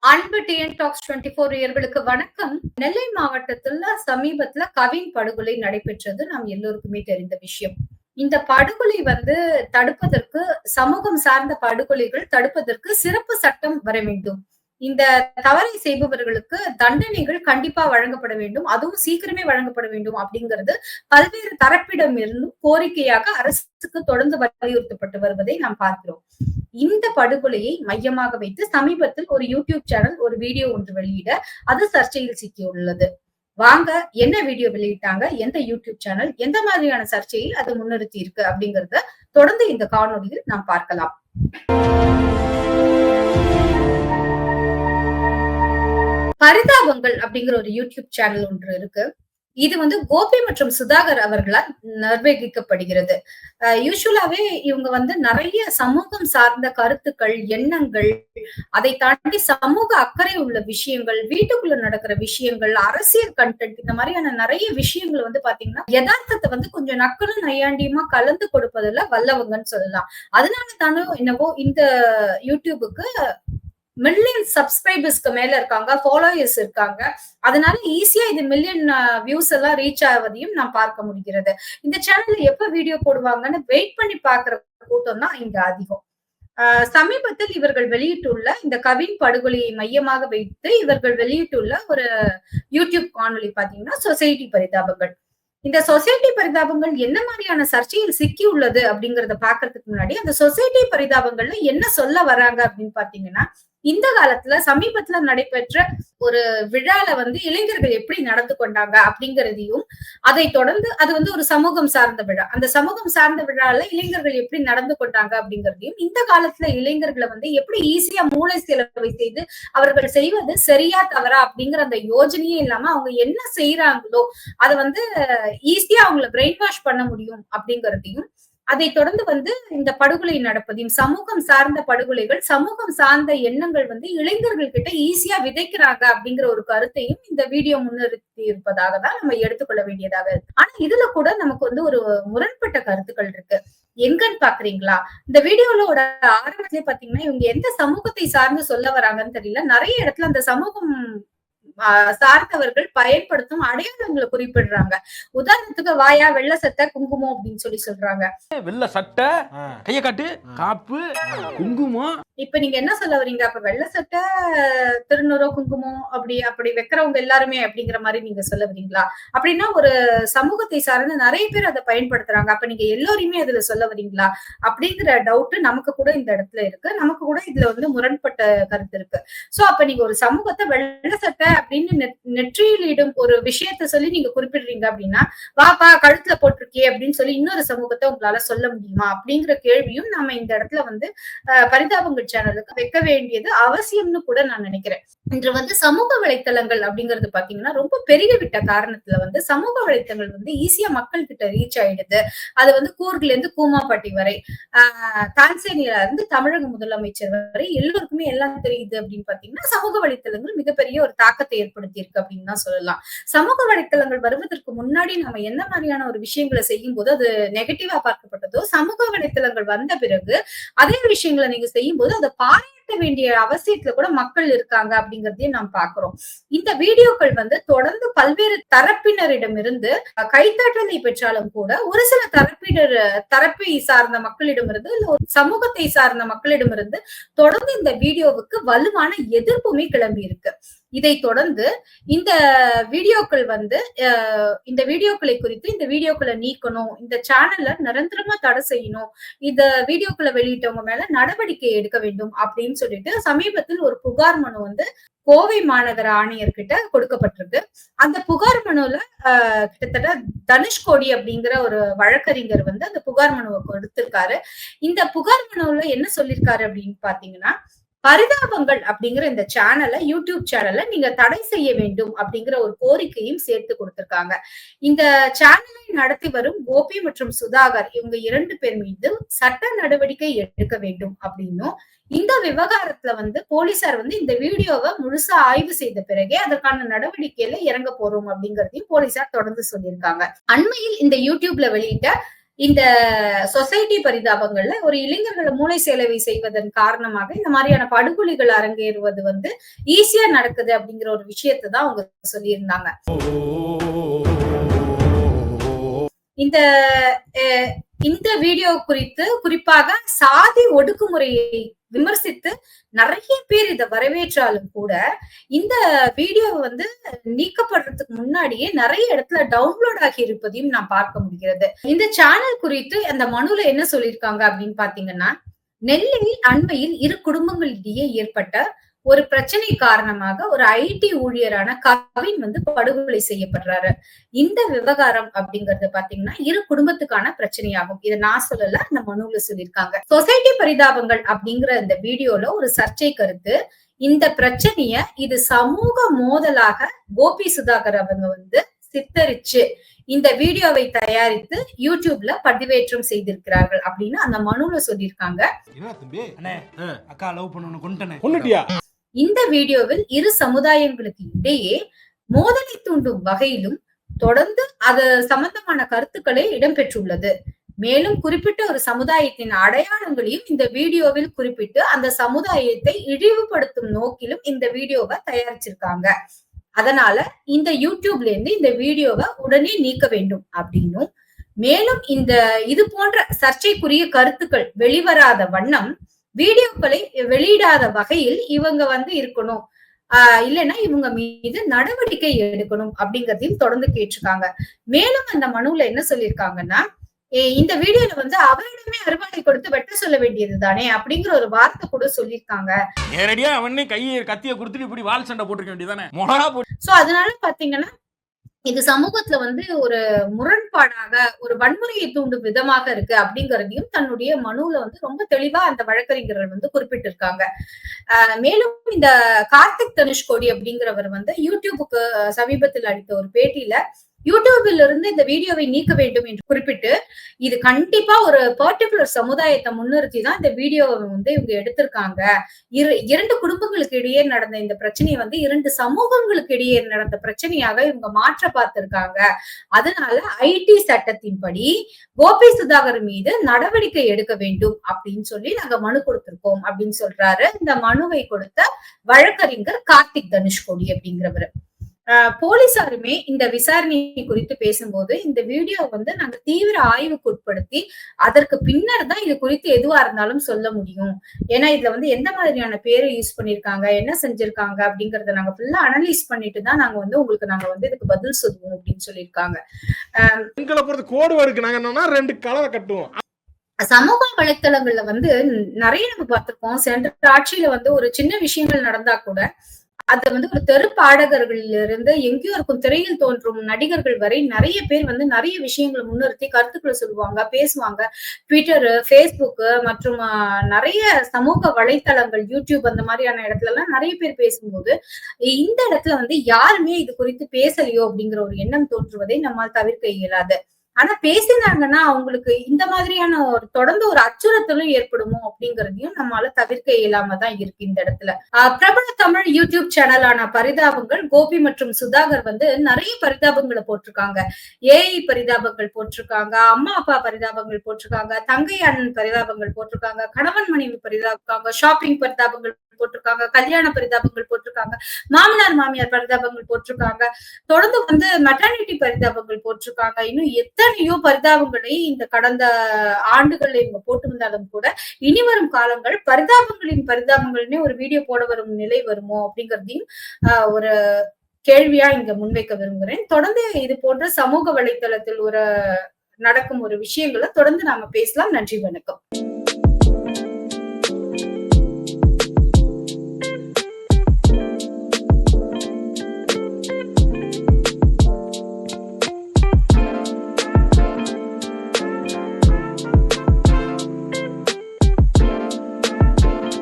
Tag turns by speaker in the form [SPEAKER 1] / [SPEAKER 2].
[SPEAKER 1] அன்பு TN tax 24 நேயர்களுக்கு வணக்கம். நெல்லை மாவட்டத்துல சமீபத்துல கவின் படுகொலை நடைபெற்றது நாம் எல்லோருக்குமே தெரிந்த விஷயம். இந்த படுகொலை தடுப்பதற்கு சமூகம் சார்ந்த படுகொலைகள் தடுப்பதற்கு சிறப்பு சட்டம் வர வேண்டும். இந்த தவறை செய்பவர்களுக்கு தண்டனைகள் கண்டிப்பா வழங்கப்பட வேண்டும். அதுவும் சீக்கிரமே வழங்கப்பட வேண்டும் அப்படிங்கிறது பல்வேறு தரப்பிடம் இருந்தும் கோரிக்கையாக அரசுக்கு தொடர்ந்து வலியுறுத்தப்பட்டு வருவதை நாம் பார்க்கிறோம். இந்த படுகொலையை மையமாக வைத்து சமீபத்தில் ஒரு யூடியூப் சேனல் ஒரு வீடியோ ஒன்று வெளியிட அது சர்ச்சையில் சிக்கியுள்ளது. வாங்க, என்ன வீடியோ வெளியிட்டாங்க, எந்த யூடியூப் சேனல், எந்த மாதிரியான சர்ச்சையில் அது முன்னிறுத்தி இருக்கு அப்படிங்கறத தொடர்ந்து இந்த காணொலியில் நாம் பார்க்கலாம். பரிதாபங்கள் அப்படிங்கிற ஒரு யூடியூப் சேனல் ஒன்று இருக்கு. இது கோபி மற்றும் சுதாகர் அவர்களால் நிர்வகிக்கப்படுகிறது. யூசுவலாவே இவங்க நிறைய சமூகம் சார்ந்த கருத்துக்கள், எண்ணங்கள், அதை தாண்டி சமூக அக்கறை உள்ள விஷயங்கள், வீட்டுக்குள்ள நடக்கிற விஷயங்கள், அரசியல் கண்டென்ட், இந்த மாதிரியான நிறைய விஷயங்கள் பாத்தீங்கன்னா யதார்த்தத்தை கொஞ்சம் நக்கலும் நையாண்டியுமா கலந்து கொடுப்பதுல வல்லவங்கன்னு சொல்லலாம். அதனால தானோ என்னவோ இந்த யூடியூபுக்கு மில்லியன் சப்ஸ்கிரைபர்ஸ்க்கு மேல இருக்காங்க, ஃபாலோயர்ஸ் இருக்காங்க. அதனால ஈஸியா இது மில்லியன் வியூஸ் எல்லாம் ரீச் ஆவதையும் நாம் பார்க்க முடிகிறது. இந்த சேனல்ல எப்ப வீடியோ போடுவாங்கன்னு வெயிட் பண்ணி பாக்குற கூட்டம் தான் இங்க அதிகம். சமீபத்தில் இவர்கள் வெளியிட்டுள்ள இந்த கவின் படுகொலையை மையமாக வைத்து இவர்கள் வெளியிட்டுள்ள ஒரு யூடியூப் காணொலி பாத்தீங்கன்னா சொசைட்டி பரிதாபங்கள். இந்த சொசைட்டி பரிதாபங்கள் என்ன மாதிரியான சர்ச்சையில் சிக்கி உள்ளது அப்படிங்கறத பாக்குறதுக்கு முன்னாடி அந்த சொசைட்டி பரிதாபங்கள்ல என்ன சொல்ல வராங்க அப்படின்னு பாத்தீங்கன்னா, இந்த காலத்துல சமீபத்துல நடைபெற்ற ஒரு விழால இளைஞர்கள் எப்படி நடந்து கொண்டாங்க அப்படிங்கறதையும், அதை தொடர்ந்து அது ஒரு சமூகம் சார்ந்த விழா. அந்த சமூகம் சார்ந்த விழால இளைஞர்கள் எப்படி நடந்து கொண்டாங்க அப்படிங்கறதையும், இந்த காலத்துல இளைஞர்களை எப்படி ஈஸியா மூளை செலவை செய்து அவர்கள் செய்வது சரியா தவறா அப்படிங்கிற அந்த யோஜனையே இல்லாம அவங்க என்ன செய்யறாங்களோ அதை ஈஸியா அவங்களை பிரெயின் வாஷ் பண்ண முடியும் அப்படிங்கறதையும், அதை தொடர்ந்து இந்த படுகொலை நடப்பதையும், சமூகம் சார்ந்த படுகொலைகள், சமூகம் சார்ந்த எண்ணங்கள் இளைஞர்கள் கிட்ட ஈஸியா விதைக்கிறாங்க அப்படிங்கிற ஒரு கருத்தையும் இந்த வீடியோ முன்னிறுத்தி இருப்பதாக தான் நம்ம எடுத்துக்கொள்ள வேண்டியதாக இருக்கு. ஆனா இதுல கூட நமக்கு ஒரு முரண்பட்ட கருத்துக்கள் இருக்கு. எங்கன்னு பாக்குறீங்களா? இந்த வீடியோவோட ஆரம்பத்திலே பாத்தீங்கன்னா இவங்க எந்த சமூகத்தை சார்ந்து சொல்ல வராங்கன்னு தெரியல. நிறைய இடத்துல அந்த சமூகம் சார்ந்தவர்கள் பயன்படுத்தும் அடையாளங்களை குறிப்பிடுறாங்க. உதாரணத்துக்கு வாயா, வெள்ள சட்டை, குங்குமம் அப்படின்னு சொல்றாங்க.
[SPEAKER 2] வெள்ள சட்டை, கைய காட்டு, காப்பு, குங்குமம்.
[SPEAKER 1] இப்ப நீங்க என்ன சொல்ல வரீங்க? அப்ப வெள்ள சட்டை, திருநூறோ, குங்குமம் அப்படி வைக்கிறவங்க எல்லாருமே அப்படிங்கிற மாதிரி நீங்க சொல்ல வரீங்களா? அப்படின்னா ஒரு சமூகத்தை சார்ந்து நிறைய பேர் அதை பயன்படுத்துறாங்க. அப்ப நீங்க எல்லோரையுமே அதுல சொல்ல வரீங்களா அப்படிங்கிற டவுட் நமக்கு கூட இந்த இடத்துல இருக்கு. நமக்கு கூட இதுல முரண்பட்ட கருத்து இருக்கு. சோ அப்ப நீங்க ஒரு சமூகத்தை வெள்ள சட்டை அப்படின்னு நெற்றியிலிடும் ஒரு விஷயத்த சொல்லி நீங்க குறிப்பிடுறீங்க அப்படின்னா, வாப்பா கழுத்துல போட்டிருக்கே அப்படின்னு சொல்லி இன்னொரு சமூகத்தை உங்களால சொல்ல முடியுமா அப்படிங்கிற கேள்வியும் நம்ம இந்த இடத்துல பரிதாபங்கள் சேனலுக்கு வைக்க வேண்டியது அவசியம்னு கூட நான் நினைக்கிறேன். இன்று சமூக வலைத்தளங்கள் அப்படிங்கிறது பாத்தீங்கன்னா ரொம்ப பெருகி விட்ட காரணத்துல சமூக வலைத்தளங்கள் ஈஸியா மக்கள் கிட்ட ரீச் ஆயிடுது. அது கூர்க்ல இருந்து கூமாப்பட்டி வரை, தான்சேனியால இருந்து தமிழக முதலமைச்சர் வரை எல்லோருக்குமே எல்லாம் தெரியுது அப்படின்னு பாத்தீங்கன்னா சமூக வலைத்தளங்கள் மிகப்பெரிய ஒரு தாக்கத்தை ஏற்படுத்தி இருக்கு அப்படின்னு தான் சொல்லலாம். சமூக வலைத்தளங்கள் வருவதற்கு முன்னாடி நம்ம என்ன மாதிரியான ஒரு விஷயங்களை செய்யும் போது அது நெகட்டிவா பார்க்கப்பட்டதோ, சமூக வலைத்தளங்கள் வந்த பிறகு அதே விஷயங்களை நீங்க செய்யும் போது அதை பாராட்ட வேண்டிய அவசியத்துல கூட மக்கள் இருக்காங்க அப்படிங்கறதையும் நாம் பாக்குறோம். இந்த வீடியோக்கள் தொடர்ந்து பல்வேறு தரப்பினரிடமிருந்து கைத்தட்டலை பெற்றாலும் கூட ஒரு சில தரப்பை சார்ந்த மக்களிடமிருந்து இல்ல ஒரு சமூகத்தை சார்ந்த மக்களிடமிருந்து தொடர்ந்து இந்த வீடியோவுக்கு வலுவான எதிர்ப்புமே கிளம்பி இருக்கு. இதை தொடர்ந்து இந்த வீடியோக்கள் இந்த வீடியோக்களை குறித்து இந்த வீடியோக்களை நீக்கணும், இந்த சேனல்ல நிரந்தரமா தடை செய்யணும், இந்த வீடியோக்களை வெளியிட்டவங்க மேல நடவடிக்கை எடுக்க வேண்டும் அப்படின்னு சொல்லிட்டு சமீபத்தில் ஒரு புகார் மனு கோவை மாநகர ஆணையர்கிட்ட கொடுக்கப்பட்டிருக்கு. அந்த புகார் மனுல கிட்டத்தட்ட தனுஷ்கோடி அப்படிங்கிற ஒரு வழக்கறிஞர் அந்த புகார் மனுவை கொடுத்திருக்காரு. இந்த புகார் மனுவுல என்ன சொல்லிருக்காரு அப்படின்னு பாத்தீங்கன்னா, பரிதாபங்கள் அப்படிங்கிற இந்த சேனலை, யூடியூப் சேனலை நீங்க தடை செய்ய வேண்டும் அப்படிங்கிற ஒரு கோரிக்கையும் சேர்த்து கொடுத்திருக்காங்க. இந்த சேனலை நடத்தி வரும் கோபி மற்றும் சுதாகர் இவங்க 2 பேர் மீது சட்ட நடவடிக்கை எடுக்க வேண்டும் அப்படின்னும், இந்த விவகாரத்துல போலீசார் இந்த வீடியோவை முழுசா ஆய்வு செய்த பிறகே அதற்கான நடவடிக்கையில இறங்க போறோம் அப்படிங்கறதையும் போலீசார் தொடர்ந்து சொல்லியிருக்காங்க. அண்மையில் இந்த யூடியூப்ல வெளியிட்ட இந்த சொசைட்டி பரிதாபங்கள்ல ஒரு இளைஞர்களை மூளை செலவை செய்வதன் காரணமாக இந்த மாதிரியான படுகொலைகள் அரங்கேறுவது வந்து ஈஸியா நடக்குது அப்படிங்கிற ஒரு விஷயத்தை தான் அவங்க சொல்லியிருந்தாங்க. இந்த இந்த வீடியோ குறித்து குறிப்பாக சாதி ஒடுக்குமுறையை விமர்சித்து நிறைய பேர் இதை வரவேற்றாலும் கூட இந்த வீடியோ வந்து நீக்கப்படுறதுக்கு முன்னாடியே நிறைய இடத்துல டவுன்லோட் ஆகி இருப்பதையும் நான் பார்க்க முடிகிறது. இந்த சேனல் குறித்து அந்த மனுல என்ன சொல்லியிருக்காங்க அப்படின்னு பாத்தீங்கன்னா, நெல்லையில் அண்மையில் இரு குடும்பங்களிடையே ஏற்பட்ட ஒரு பிரச்சனை காரணமாக ஒரு ஐடி ஊழியரான கவின் வந்து படுகொலை செய்யப்படுறாரு. இந்த விவகாரம் அப்படிங்கறது பாத்தீங்கன்னா இரு குடும்பத்துக்கான பிரச்சனையாகும். இதை நான் சொல்லல, அந்த மனுல சொல்லியிருக்காங்க. சொசைட்டி பரிதாபங்கள் அப்படிங்கிற இந்த வீடியோல ஒரு சர்ச்சை கருத்து, இந்த பிரச்சனைய இது சமூக மோதலாக கோபி சுதாகர் அவங்க வந்து சித்தரிச்சு இந்த வீடியோவை தயாரித்து யூடியூப்ல பதிவேற்றம் செய்திருக்கிறார்கள் அப்படின்னு அந்த மனுல சொல்லியிருக்காங்க.
[SPEAKER 2] அக்கா லவ் பண்ணணும்.
[SPEAKER 1] இந்த வீடியோவில் இரு சமுதாயங்களுக்கு இடையே மோதலை தூண்டும் வகையிலும் தொடர்ந்து அது சம்பந்தமான கருத்துக்களே இடம்பெற்றுள்ளது. மேலும் குறிப்பிட்ட ஒரு சமுதாயத்தின் அடையாளங்களையும் இந்த வீடியோவில் குறிப்பிட்டு அந்த சமுதாயத்தை இழிவுபடுத்தும் நோக்கிலும் இந்த வீடியோவை தயாரிச்சிருக்காங்க. அதனால இந்த யூடியூப்ல இருந்து இந்த வீடியோவை உடனே நீக்க வேண்டும் அப்படின்னும், மேலும் இந்த இது போன்ற சர்ச்சைக்குரிய கருத்துக்கள் வெளிவராத வண்ணம் வீடியோக்களை வெளியிடாத வகையில் இவங்க வந்து இருக்கணும், இல்லைன்னா இவங்க மீது நடவடிக்கை எடுக்கணும் அப்படிங்கறதையும் தொடர்ந்து கேட்டிருக்காங்க. மேலும் அந்த மனுல என்ன சொல்லியிருக்காங்கன்னா, இந்த வீடியோல வந்து அவரிடமே அறுவாளை கொடுத்து வெட்ட சொல்ல வேண்டியது தானே அப்படிங்கிற ஒரு வார்த்தை கூட சொல்லியிருக்காங்க.
[SPEAKER 2] நேரடியா அவனே கையை கத்திய கொடுத்துட்டு இப்படி வால் சண்டை போட்டுக்க வேண்டியதானே.
[SPEAKER 1] சோ அதனால பாத்தீங்கன்னா இது சமூகத்துல வந்து ஒரு முரண்பாடாக ஒரு வன்முறையை தூண்டும் விதமாக இருக்கு அப்படிங்கறதையும் தன்னுடைய மனுல வந்து ரொம்ப தெளிவா அந்த வழக்கறிஞர்கள் வந்து குறிப்பிட்டிருக்காங்க. மேலும் இந்த கார்த்திக் தனுஷ்கோடி அப்படிங்கிறவர் வந்து யூடியூபுக்கு சமீபத்தில் அளித்த ஒரு பேட்டியில யூடியூபில் இருந்து இந்த வீடியோவை நீக்க வேண்டும் என்று குறிப்பிட்டு, இது கண்டிப்பா ஒரு பர்டிகுலர் சமுதாயத்தை முன்னிறுத்தி தான் இந்த வீடியோவை வந்து இவங்க எடுத்திருக்காங்க. இரண்டு குடும்பங்களுக்கு இடையே நடந்த இந்த பிரச்சனையை வந்து இரண்டு சமூகங்களுக்கு இடையே நடந்த பிரச்சனையாக இவங்க மாற்ற பார்த்திருக்காங்க. அதனால ஐடி சட்டத்தின்படி கோபி சுதாகர் மீது நடவடிக்கை எடுக்க வேண்டும் அப்படின்னு சொல்லி நாங்க மனு கொடுத்திருக்கோம் அப்படின்னு சொல்றாரு இந்த மனுவை கொடுத்த வழக்கறிஞர் கார்த்திக் தனுஷ்கோடி அப்படிங்கிறவர். போலீசாருமே இந்த விசாரணை குறித்து பேசும்போது இந்த வீடியோ வந்து நாங்க தீவிர ஆய்வுக்கு உட்படுத்தி அதற்கு பின்னர் தான் இது குறித்து எதுவா இருந்தாலும் சொல்ல முடியும். ஏன்னா இதுல வந்து எந்த மாதிரியான பேரை யூஸ் பண்ணிருக்காங்க, என்ன செஞ்சிருக்காங்க அப்படிங்கறத நாங்க ஃபுல்லா அனலைஸ் பண்ணிட்டு தான் நாங்க வந்து உங்களுக்கு நாங்க வந்து இதுக்கு பதில் சொல்லுவோம் அப்படின்னு சொல்லியிருக்காங்க. சமூக வலைத்தளங்கள்ல வந்து நிறைய நம்ம பார்த்திருக்கோம். சென்ற ஆட்சியில வந்து ஒரு சின்ன விஷயங்கள் நடந்தா கூட அது வந்து ஒரு தெரு பாடகர்களில் இருந்து எங்கேயோ இருக்கும் திரையில் தோன்றும் நடிகர்கள் வரை நிறைய பேர் வந்து நிறைய விஷயங்களை முன்னிறுத்தி கருத்துக்களை சொல்லுவாங்க, பேசுவாங்க. ட்விட்டர், ஃபேஸ்புக் மற்றும் நிறைய சமூக வலைத்தளங்கள், யூடியூப் அந்த மாதிரியான இடத்துல எல்லாம் நிறைய பேர் பேசும்போது இந்த இடத்துல வந்து யாருமே இது குறித்து பேசலையோ அப்படிங்கிற ஒரு எண்ணம் தோன்றுவதை நம்மால் தவிர்க்க இயலாது. ஆனா பேசினாங்கன்னா அவங்களுக்கு இந்த மாதிரியான ஒரு தொடர்ந்து ஒரு அச்சுறுத்தலும் ஏற்படுமோ அப்படிங்கறதையும் நம்மளால தவிர்க்க இயலாம தான் இருக்கு இந்த இடத்துல. பிரபல தமிழ் யூடியூப் சேனலான பரிதாபங்கள் கோபி மற்றும் சுதாகர் வந்து நிறைய பரிதாபங்களை போட்டிருக்காங்க. ஏஐ பரிதாபங்கள் போட்டிருக்காங்க, அம்மா அப்பா பரிதாபங்கள் போட்டிருக்காங்க, தங்கை அண்ணன் பரிதாபங்கள் போட்டிருக்காங்க, கணவன் மனைவி பரிதாபங்க, ஷாப்பிங் பரிதாபங்கள் போட்டிருக்காங்க, கல்யாண பரிதாபங்கள் போட்டிருக்காங்க, மாமனார் மாமியார் பரிதாபங்கள் போட்டிருக்காங்க, தொடர்ந்து வந்து மெட்டர்னிட்டி பரிதாபங்கள் போட்டிருக்காங்க. இன்னும் எத்தனையோ பரிதாபங்களை இந்த கடந்த ஆண்டுகள்ல இவங்க போட்டு வந்தாலும் கூட இனி வரும் காலங்கள் பரிதாபங்கள்னே ஒரு வீடியோ போட வரும் நிலை வருமோ அப்படிங்கறதையும் ஒரு கேள்வியா இங்க முன்வைக்க விரும்புகிறேன். தொடர்ந்து இது போன்ற சமூக வலைத்தளத்தில் நடக்கும் ஒரு விஷயங்களை தொடர்ந்து நாம பேசலாம். நன்றி, வணக்கம்.